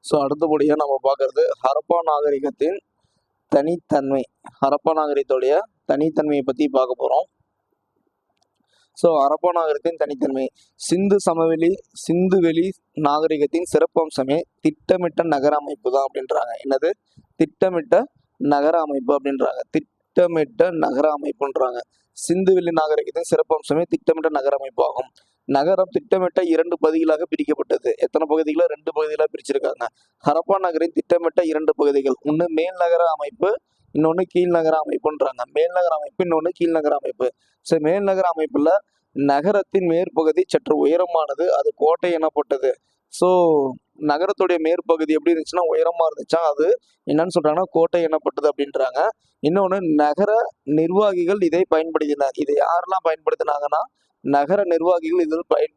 So அடுத்தபடியாக நம்ம பார்க்கறது ஹரப்பா நாகரிகத்தின் தனித்தன்மை. ஹரப்பா நாகரிகத்துடைய தனித்தன்மையை பற்றி பார்க்க போகிறோம். ஸோ ஹரப்பா நாகரிகத்தின் தனித்தன்மை. சிந்துவெளி நாகரிகத்தின் சிறப்பம்சமே திட்டமிட்ட நகர அமைப்பு தான் அப்படின்றாங்க. என்னது? திட்டமிட்ட நகர அமைப்பு அப்படின்றாங்க. திட்டமிட்ட நகர அமைப்புன்றாங்க. சிந்துவெளி நாகரிகத்தின் சிறப்பம்சமே திட்டமிட்ட நகர அமைப்பு ஆகும். நகரம் திட்டமிட்ட 2 பகுதிகளாக பிரிக்கப்பட்டது. எத்தனை பகுதிகளை? 2 பகுதிகளாக பிரிச்சிருக்காங்க. ஹரப்பா நகரின் திட்டமிட்ட 2 பகுதிகள். ஒன்று மேல் நகர அமைப்பு, இன்னொன்று கீழ் நகர அமைப்புன்றாங்க. மேல் நகர அமைப்பு, இன்னொன்று கீழ் நகர அமைப்பு. சரி, மேல் நகர அமைப்புல நகரத்தின் மேற்பகுதி சற்று உயரமானது, அது கோட்டை எனப்பட்டது. ஸோ நகரத்துடைய மேற்பகுதி எப்படி இருந்துச்சுன்னா உயரமா இருந்துச்சா, அது என்னன்னு சொல்றாங்கன்னா கோட்டை எனப்பட்டது அப்படின்றாங்க. இன்னொன்று நகர நிர்வாகிகள் இதை பயன்படுத்தினார். இதை யாரெல்லாம் பயன்படுத்தினாங்கன்னா நகர நிர்வாகிகள்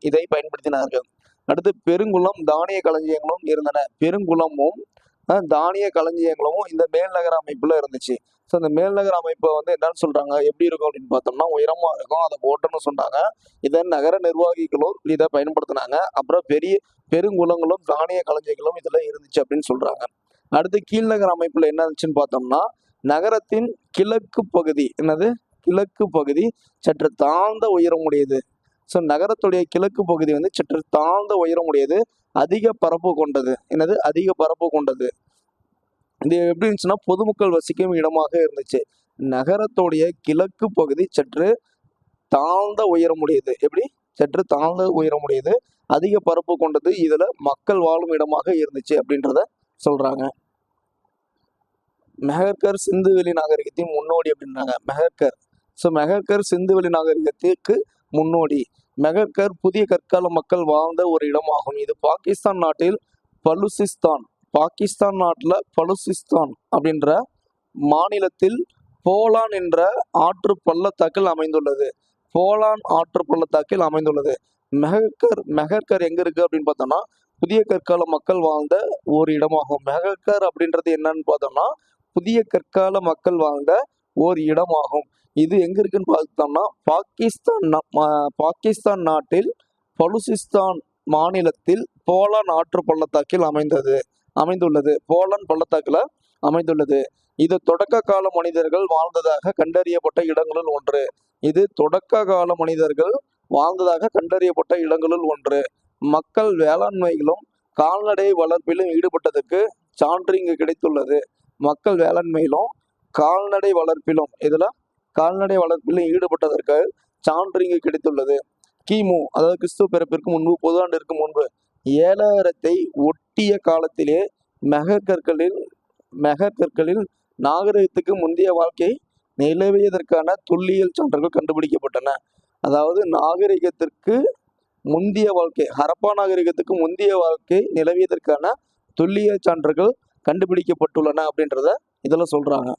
இதை பயன்படுத்தினார்கள். அடுத்து பெருங்குளம் தானிய களஞ்சியங்களும் இருந்தன. பெருங்குளமும் தானிய களஞ்சியங்களும் இந்த மேல்நகர அமைப்புல இருந்துச்சு. ஸோ இந்த மேல்நகர அமைப்பை என்னன்னு சொல்றாங்க, எப்படி இருக்கும் அப்படின்னு பார்த்தோம்னா உயரமா இருக்கும், அதை கோட்டைன்னு சொன்னாங்க. இதை நகர நிர்வாகிகளும் இதை பயன்படுத்தினாங்க. அப்புறம் பெருங்குளங்களும் தானிய களஞ்சியங்களும் இதுல இருந்துச்சு அப்படின்னு சொல்றாங்க. அடுத்து கீழ்நகர அமைப்புல என்ன இருந்துச்சுன்னு பார்த்தோம்னா நகரத்தின் கிழக்கு பகுதி. என்னது? கிழக்கு பகுதி சற்று தாழ்ந்த உயரமுடையது. ஸோ நகரத்துடைய கிழக்கு பகுதி சற்று தாழ்ந்த உயரமுடையது, அதிக பரப்பு கொண்டது. என்னது? அதிக பரப்பு கொண்டது. இது எப்படி இருந்துச்சுன்னா பொதுமக்கள் வசிக்கும் இடமாக இருந்துச்சு. நகரத்துடைய கிழக்கு பகுதி சற்று தாழ்ந்த உயரமுடையது. எப்படி? சற்று தாழ்ந்த உயரமுடையது, அதிக பரப்பு கொண்டது, இதுல மக்கள் வாழும் இடமாக இருந்துச்சு அப்படின்றத சொல்றாங்க. மெஹர்கர் சிந்துவெளி நாகரிகத்தின் முன்னோடி அப்படின்றாங்க. மெஹர்கர் சிந்துவெளி நாகரிகத்திற்கு முன்னோடி. மெஹர்கர் புதிய கற்கால மக்கள் வாழ்ந்த ஒரு இடமாகும். இது பாகிஸ்தான் நாட்டில் பலுசிஸ்தான் அப்படின்ற மாநிலத்தில் போலான் என்ற ஆற்று பள்ளத்தாக்கில் அமைந்துள்ளது. போலான் ஆற்று பள்ளத்தாக்கில் அமைந்துள்ளது. மெஹர்கர் எங்க இருக்கு அப்படின்னு பார்த்தோம்னா புதிய கற்கால மக்கள் வாழ்ந்த ஒரு இடமாகும். மெஹர்கர் அப்படின்றது என்னன்னு பார்த்தோம்னா புதிய கற்கால மக்கள் வாழ்ந்த ஓர் இடமாகும். இது எங்க இருக்குன்னு பார்த்தோம்னா பாகிஸ்தான் நாட்டில் பலுசிஸ்தான் மாநிலத்தில் போலான் ஆற்று பள்ளத்தாக்கில் அமைந்துள்ளது. போலான் பள்ளத்தாக்குல அமைந்துள்ளது. இது தொடக்க கால மனிதர்கள் வாழ்ந்ததாக கண்டறியப்பட்ட இடங்களுள் ஒன்று. இது தொடக்க கால மனிதர்கள் வாழ்ந்ததாக கண்டறியப்பட்ட இடங்களுள் ஒன்று. மக்கள் வேளாண்மையிலும் கால்நடை வளர்ப்பிலும் ஈடுபட்டதற்கு சான்று இங்கு கிடைத்துள்ளது. மக்கள் வேளாண்மையிலும் கால்நடை வளர்ப்பிலும் ஈடுபட்டதற்கு சான்று இங்கு கிடைத்துள்ளது. கிமு, அதாவது கிறிஸ்துவ பிறப்பிற்கு முன்பு, பொது ஆண்டிற்கு முன்பு 7000 ஒட்டிய காலத்திலே மெஹர்கர்களில் நாகரிகத்துக்கு முந்தைய வாழ்க்கை நிலவியதற்கான தொல்லியல் சான்றுகள் கண்டுபிடிக்கப்பட்டன. அதாவது நாகரிகத்திற்கு முந்தைய வாழ்க்கை, ஹரப்பா நாகரிகத்துக்கு முந்தைய வாழ்க்கை நிலவியதற்கான தொல்லியல் சான்றுகள் கண்டுபிடிக்கப்பட்டுள்ளன அப்படின்றத இதில் சொல்றாங்க.